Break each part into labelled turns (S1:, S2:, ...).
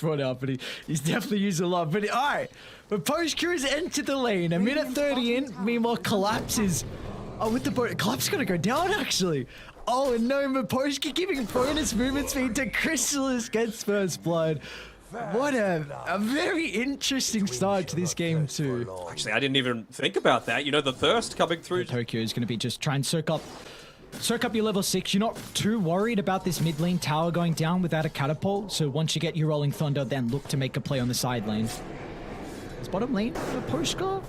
S1: brought out, but he's definitely used a lot. But all right, but Postcrews entered the lane. A minute 30 in. Meanwhile, Collapse is with the boat. Collapse is gonna go down actually. Oh no, Maposhka giving bonus movement speed to Chrysalis, gets first blood. What a very interesting start to this game too.
S2: Actually, I didn't even think about that. You know, the thirst coming through.
S1: Tokyo is going to be just try and soak up your level 6. You're not too worried about this mid lane tower going down without a catapult. So once you get your Rolling Thunder, then look to make a play on the side lane. This bottom lane, Maposhka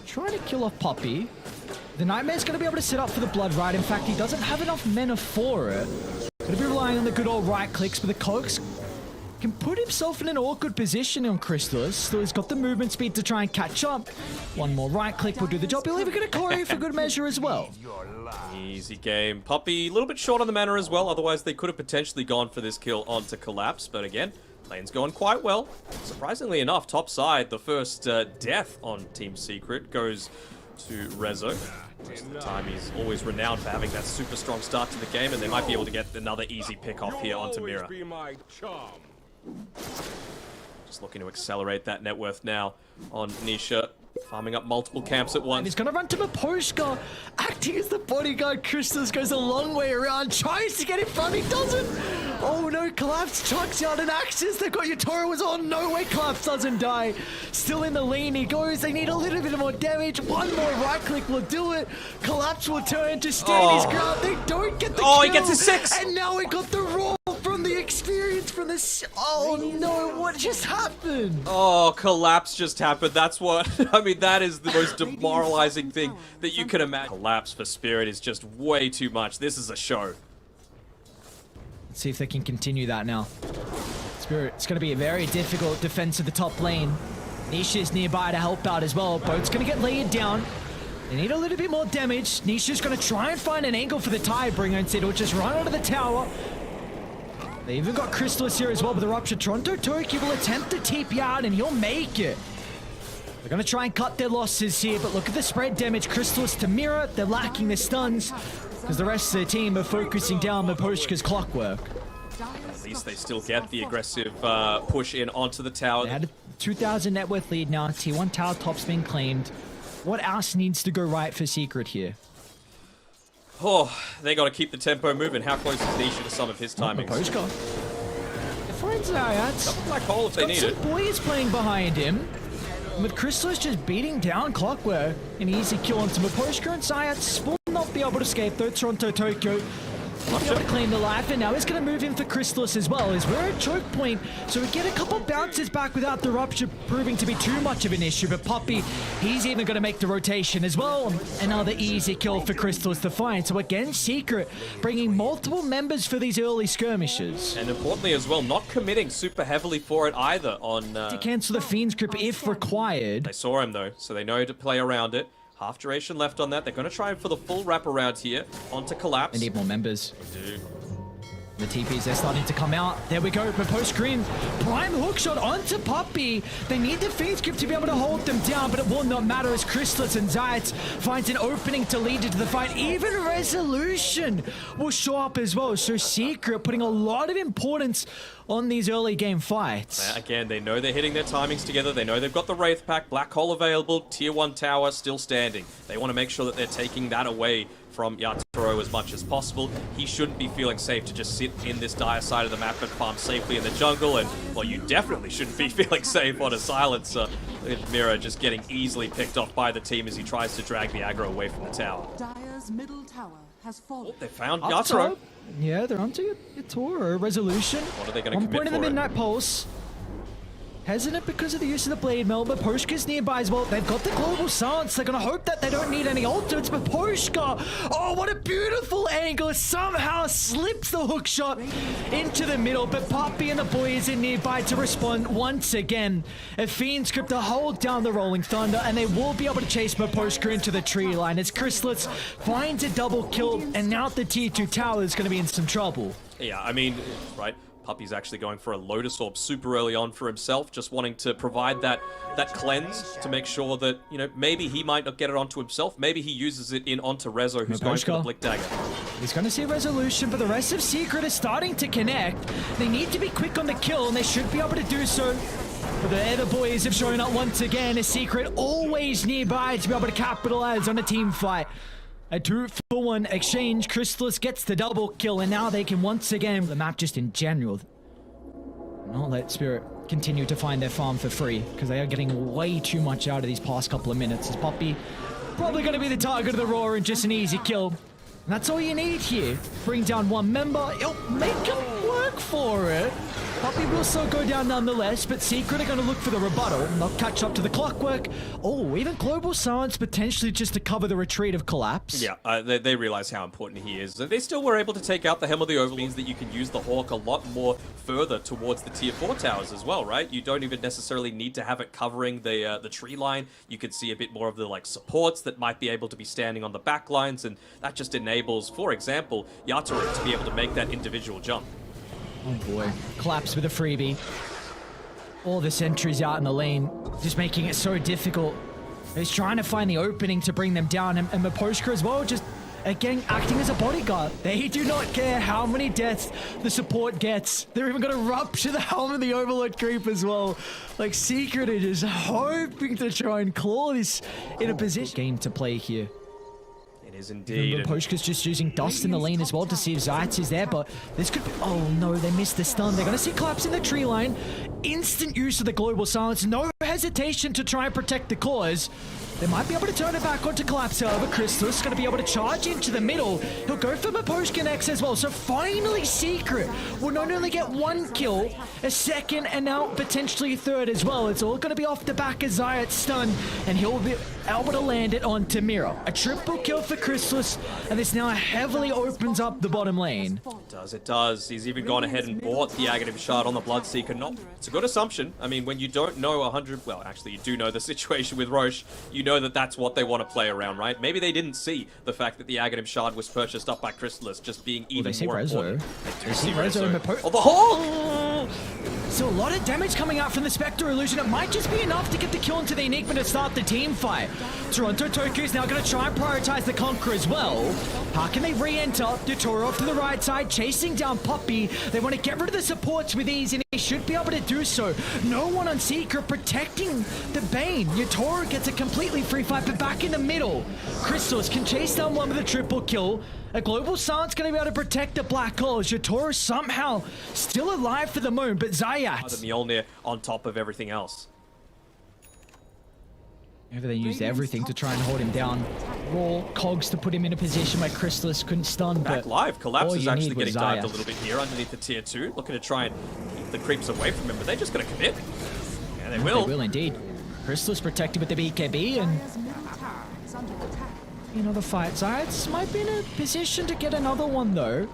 S1: trying to kill off Poppy. The Nightmare's going to be able to set up for the Blood Ride. In fact, he doesn't have enough mana for it. Going to be relying on the good old right clicks, but the Cogs can put himself in an awkward position on Crystallis. So he's got the movement speed to try and catch up. One more right click will do the job. He'll even get a Corey for good measure as well.
S2: Easy game. Poppy, a little bit short on the mana as well. Otherwise, they could have potentially gone for this kill onto Collapse. But again, lane's going quite well. Surprisingly enough, top side, the first death on Team Secret goes to Rezo. Most of the time, he's always renowned for having that super strong start to the game, and they might be able to get another easy pick off here onto Mira. Just looking to accelerate that net worth now on Nisha. Farming up multiple camps at once.
S1: And he's going to run to Maposhka. Acting as the bodyguard, Crystallis goes a long way around. Tries to get in front, he doesn't. Oh no, Collapse chucks out an Axis. They've got Yatoro on. No way, Collapse doesn't die. Still in the lane he goes. They need a little bit more damage. One more right click will do it. Collapse will turn to stand his ground. They don't get the kill.
S2: He gets a 6.
S1: And now we got the roll from the experience from the... Oh no, what just happened?
S2: Oh, Collapse just happened. That's what... I mean, that is the most demoralizing thing that you can imagine. Collapse for Spirit is just way too much. This is a show.
S1: Let's see if they can continue that now. Spirit, it's going to be a very difficult defense of the top lane. Nisha's nearby to help out as well. Boat's going to get laid down. They need a little bit more damage. Nisha's going to try and find an angle for the Tidebringer instead. He'll just run out of the tower. They even got Crystallis here as well with the Rupture. Toronto Tokyo will attempt to TP out and he'll make it. They're going to try and cut their losses here, but look at the spread damage. Crystallis to Mira, they're lacking the stuns because the rest of the team are focusing down Maposhka's clockwork.
S2: At least they still get the aggressive push in onto the tower.
S1: They had a 2,000 net worth lead now. T1 tower top's been claimed. What else needs to go right for Secret here?
S2: Oh, they got to keep the tempo moving. How close is Nisha to some of his timings?
S1: Maposhka. It finds Zayat.
S2: Black hole if they need it.
S1: Some boys playing behind him. With Crystallis just beating down Clockwork. An easy kill onto Maposhka, and Zayat will not be able to escape though. Toronto Tokyo will be able to claim the life, and now he's going to move in for Crystallis as well, as we're at choke point, so we get a couple bounces back without the Rupture proving to be too much of an issue. But Poppy, he's even going to make the rotation as well. Another easy kill for Crystallis to find. So again, Secret bringing multiple members for these early skirmishes.
S2: And importantly as well, not committing super heavily for it either on...
S1: to cancel the Fiend's Grip if required.
S2: They saw him though, so they know to play around it. Half duration left on that. They're going to try for the full wraparound here onto Collapse.
S1: They need more members.
S2: They do.
S1: The TPs, they're starting to come out. There we go, but post-screen. Prime hookshot onto Poppy. They need the Fiend's Grip to be able to hold them down, but it will not matter as Crystallis and Zayat finds an opening to lead into the fight. Even Resolution will show up as well. So Secret putting a lot of importance on these early game fights.
S2: Again, they know they're hitting their timings together. They know they've got the Wraith Pack, Black Hole available, Tier 1 tower still standing. They want to make sure that they're taking that away from Yatoro as much as possible. He shouldn't be feeling safe to just sit in this dire side of the map and farm safely in the jungle. And, well, you definitely shouldn't be feeling safe on a silencer. Look at Mira just getting easily picked off by the team as he tries to drag the aggro away from the tower.
S3: Dire's middle tower has fallen.
S2: Oh, they found Yatoro.
S1: Yeah, they're onto Yatoro. Resolution.
S2: What are they going to commit for?
S1: 1 point in the Midnight Pulse. Hesitant because of the use of the Blade Mail, but Poshka's nearby as well. They've got the Global Silence. They're going to hope that they don't need any ultimates, but Poshka, oh, what a beautiful angle. Somehow slips the hook shot into the middle, but Poppy and the boys are nearby to respond once again. A Fiend's Grip to hold down the Rolling Thunder, and they will be able to chase Maposhka into the tree line as Crystallis finds a double kill, and now the Tier 2 tower is going to be in some trouble.
S2: Yeah, I mean, right. Puppy's actually going for a Lotus Orb super early on for himself, just wanting to provide that cleanse to make sure that, you know, maybe he might not get it onto himself. Maybe he uses it in onto Rezo, who's going for the Blick Dagger.
S1: He's going to see resolution, but the rest of Secret is starting to connect. They need to be quick on the kill, and they should be able to do so. But the other boys have shown up once again. A Secret always nearby to be able to capitalize on a team fight. A 2-for-1 exchange. Chrysalis gets the double kill, and now they can once again, the map just in general, not let Spirit continue to find their farm for free, because they are getting way too much out of these past couple of minutes. As Poppy probably going to be the target of the Roar and just an easy kill. And that's all you need here. Bring down one member. It'll make him work for it. Poppy will still go down nonetheless, but Secret are going to look for the rebuttal. They'll catch up to the clockwork. Oh, even Global Silence potentially just to cover the retreat of Collapse.
S2: Yeah, they realize how important he is. They still were able to take out the Helm of the Overlord. Means that you can use the Hawk a lot more further towards the tier 4 towers as well, right? You don't even necessarily need to have it covering the tree line. You could see a bit more of the like supports that might be able to be standing on the back lines, and that just enables, for example, Yatoro to be able to make that individual jump.
S1: Oh boy. Collapse with a freebie. All the sentries out in the lane, just making it so difficult. He's trying to find the opening to bring them down, and Miposhka as well, just again acting as a bodyguard. They do not care how many deaths the support gets. They're even going to rupture the Helm of the Overlord creep as well. Like, Secret are just hoping to try and claw this in a position. Game to play here.
S2: It is indeed.
S1: Miposhka's just using Dust in the lane as well to see if Zayats is there, but this could be... Oh no, they missed the stun. They're going to see Collapse in the tree line. Instant use of the Global Silence. No hesitation to try and protect the cause. They might be able to turn it back onto Collapse, however. Chrysalis is going to be able to charge into the middle. He'll go for Miposhka next as well. So finally, Secret will not only get one kill, a second, and now potentially a third as well. It's all going to be off the back of Zayat's stun, and he'll be able to land it onto Mira. A triple kill for Chrysalis, and this now heavily opens up the bottom lane.
S2: It does. He's even gone ahead and bought the Aghanim Shard on the Bloodseeker. It's a good assumption. I mean, when you don't know 100... Well, actually, you do know the situation with Roche. You know that that's what they want to play around, right? Maybe they didn't see the fact that the Aghanim Shard was purchased up by Chrysalis just being even more important.
S1: They see Rezo.
S2: Oh, the Hawk!
S1: So a lot of damage coming out from the Spectre Illusion. It might just be enough to get the kill into the Enigma to start the team fight. Toronto Tokyo is now going to try and prioritize the Conqueror as well. How can they re-enter? Dotoro off to the right side, chasing down Poppy. They want to get rid of the supports with ease, and he should be able to do so. No one on Secret protecting the Bane. Yatoro gets a completely free fight, but back in the middle. Chrysalis can chase down one with a triple kill. A Global Silence going to be able to protect the Black Hole. Yatoro somehow still alive for the moment, but Zayat.
S2: The Mjolnir on top of everything else.
S1: They used everything to try and hold him down. Raw cogs to put him in a position where Chrysalis couldn't stun.
S2: Back live. Collapse is actually getting
S1: Zayat.
S2: dived a little bit here underneath the tier 2. Looking to try and keep the creeps away from him, but they're just going to commit. Yeah, they will.
S1: They will indeed. Chrysalis protected with the BKB, and you know the fight. Zayats might be in a position to get another one though.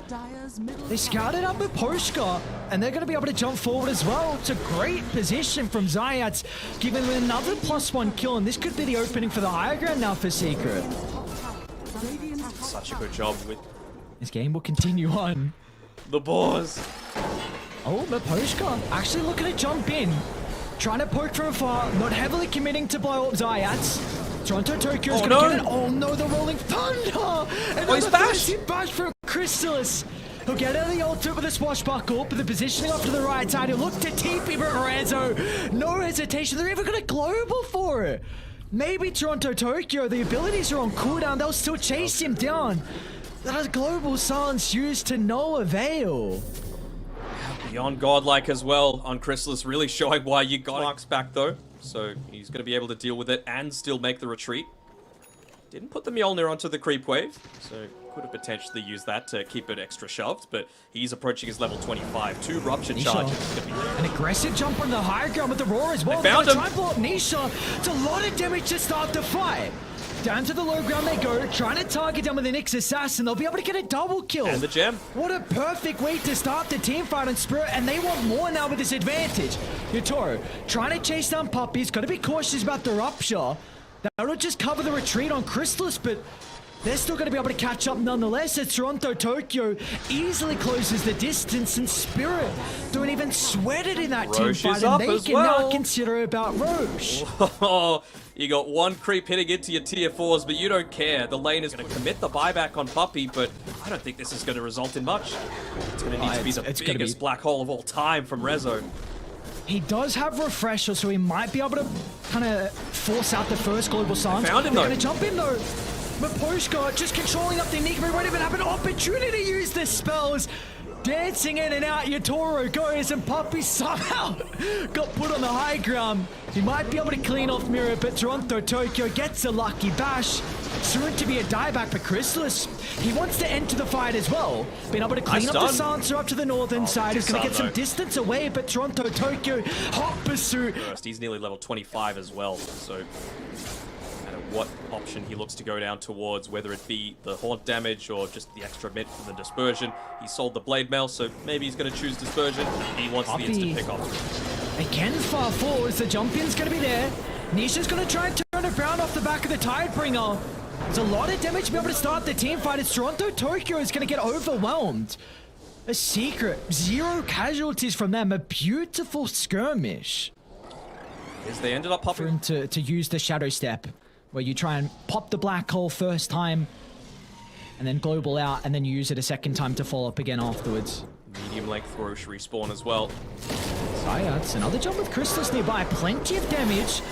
S1: They scouted up with Miposhka, and they're going to be able to jump forward as well. It's a great position from Zayats, giving them another +1 kill, and this could be the opening for the higher ground now for Secret.
S2: Such a good job with
S1: this game will continue on.
S2: the Boars.
S1: Oh, Miposhka actually looking to jump in, trying to poke from afar, not heavily committing to blow up Zayats. Toronto Tokyo is going to get it. Oh no, the Rolling Thunder!
S2: He's bashed!
S1: Bash from Chrysalis. He'll get out of the ultimate with a swashbuckle, but the positioning off to the right side. He'll look to TP Rezo. No hesitation. They're even going to global for it. Maybe Toronto Tokyo, the abilities are on cooldown. They'll still chase him down. That is Global Silence used to no avail.
S2: Beyond godlike as well on Chrysalis, really showing why you got Marks back though. So he's going to be able to deal with it and still make the retreat. Didn't put the Mjolnir onto the creep wave, so could have potentially used that to keep it extra shoved, but he's approaching his level 25. 2 rupture charges.
S1: An aggressive jump on the higher ground with the Roar as well.
S2: They found him.
S1: Try and blow up Nisha. It's a lot of damage to start the fight. Down to the low ground they go, trying to target them with the Nyx Assassin. They'll be able to get a double kill.
S2: And the gem.
S1: What a perfect way to start the team fight on Spirit, and they want more now with this advantage. Yatoro trying to chase down Poppy. He's got to be cautious about the rupture. That'll just cover the retreat on Chrysalis, but they're still going to be able to catch up nonetheless as Toronto Tokyo easily closes the distance, and Spirit don't even sweat it in that team
S2: Roche
S1: fight,
S2: is
S1: and
S2: up
S1: they
S2: as
S1: can
S2: well.
S1: now consider about Roche.
S2: Oh, you got one creep hitting into your tier 4s, but you don't care. The lane is going to commit the buyback on Puppey, but I don't think this is going to result in much. It's going to need to be the biggest black hole of all time from Rezo.
S1: He does have Refresher, so he might be able to kind of force out the first Global Silence.
S2: Found him,
S1: They're
S2: though.
S1: going to jump in, though. Maposhka just controlling up the Enigma. We won't even have an opportunity to use the spells. Dancing in and out, Yatoro goes, and Puppey somehow got put on the high ground. He might be able to clean off Mirror, but Toronto Tokyo gets a lucky bash. Soon to be a dieback for Chrysalis. He wants to enter the fight as well. Being able to clean up the silencer up to the northern side. He's going to get some distance away, but Toronto Tokyo, hot pursuit.
S2: First, he's nearly level 25 as well, so no matter what option he looks to go down towards, whether it be the haunt damage or just the extra mid from the dispersion, he sold the blade mail, so maybe he's going to choose dispersion. He wants the instant pick off.
S1: Again, far forwards, the jump in's going to be there. Nisha's going to try and turn it around off the back of the Tidebringer. There's a lot of damage to be able to start the team fight as Toronto Tokyo is going to get overwhelmed. A secret, 0 casualties from them, a beautiful skirmish.
S2: As they ended up
S1: For
S2: popping.
S1: him to use the Shadow Step, where you try and pop the black hole first time, and then global out, and then you use it a second time to follow up again afterwards.
S2: Medium length Roche respawn as well.
S1: That's another jump with Crystallis nearby, plenty of damage.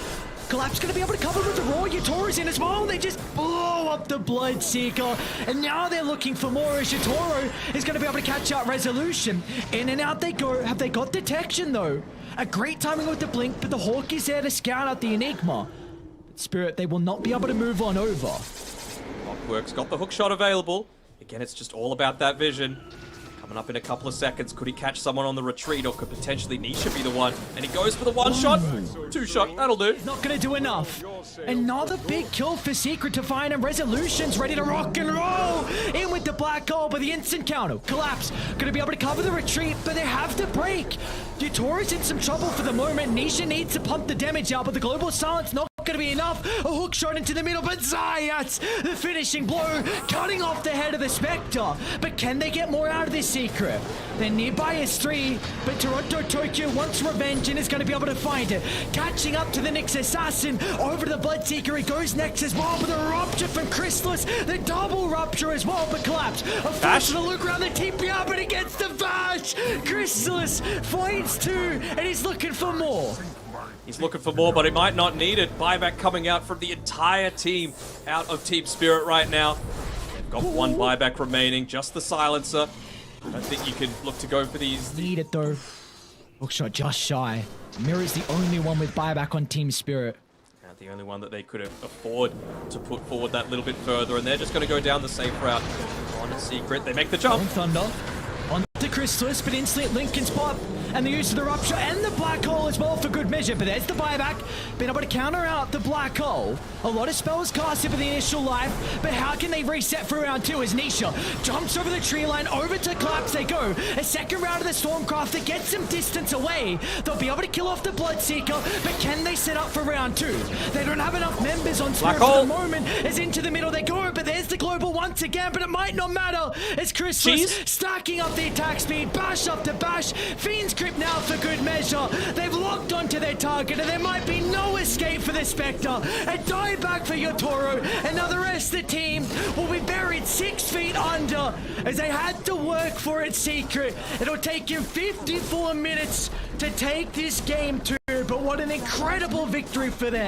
S1: Collapse going to be able to cover with the Raw. Yatoro's in as well. They just blow up the Bloodseeker. And now they're looking for more as Yatoro is going to be able to catch out Resolution. In and out they go. Have they got detection though? A great timing with the blink, but the Hawk is there to scout out the Enigma. But Spirit, they will not be able to move on over.
S2: Clockwork's got the hook shot available. Again, it's just all about that vision. Coming up in a couple of seconds. Could he catch someone on the retreat, or could potentially Nisha be the one? And he goes for the one shot. 2 shot. That'll do.
S1: Not going to do enough. Another big kill for Secret to find, and Resolution's ready to rock and roll. In with the black hole, but the instant counter. Collapse. Going to be able to cover the retreat, but they have to break. Yatoro's in some trouble for the moment. Nisha needs to pump the damage out, but the global silence not going to be enough. A hook shot into the middle, but Zayat's the finishing blow, cutting off the head of the Spectre. But can they get more out of this Secret? Then nearby is 3, but Toronto Tokyo wants revenge and is going to be able to find it. Catching up to the Nyx Assassin, over to the Bloodseeker, it goes next as well, but the rupture from Chrysalis, the double rupture as well, but Collapse. A flash to look around the TPR, but it gets the bash. Chrysalis finds 2, and he's looking for more.
S2: He's looking for more, but he might not need it. Buyback coming out from the entire team out of Team Spirit right now. They've got 1 buyback remaining, just the silencer. I don't think you can look to go for these.
S1: Need it though. Hookshot just shy. Mirror's the only one with buyback on Team Spirit.
S2: The only one that they could afford to put forward that little bit further, and they're just going to go down the safe route. On a Secret, they make the jump.
S1: On Thunder. On the Chrysalis, but instantly Lincoln's pop. And the use of the rupture and the black hole as well for good measure. But there's the buyback. Being able to counter out the black hole. A lot of spells casted for the initial life. But how can they reset for round 2 as Nisha jumps over the tree line, over to Collapse they go. A second round of the Stormcraft that gets some distance away. They'll be able to kill off the Bloodseeker. But can they set up for round 2? They don't have enough members on Spirit for the moment. As into the middle they go. But there's the global once again. But it might not matter. As Chrysalis stacking up the attack speed. Bash up to bash. Fiend's grip now for good measure. They've locked onto their target and there might be no escape for the Spectre. A dieback for Yatoro, and now the rest of the team will be buried 6 feet under as they had to work for it Secret. It'll take him 54 minutes to take this game too, but what an incredible victory for them.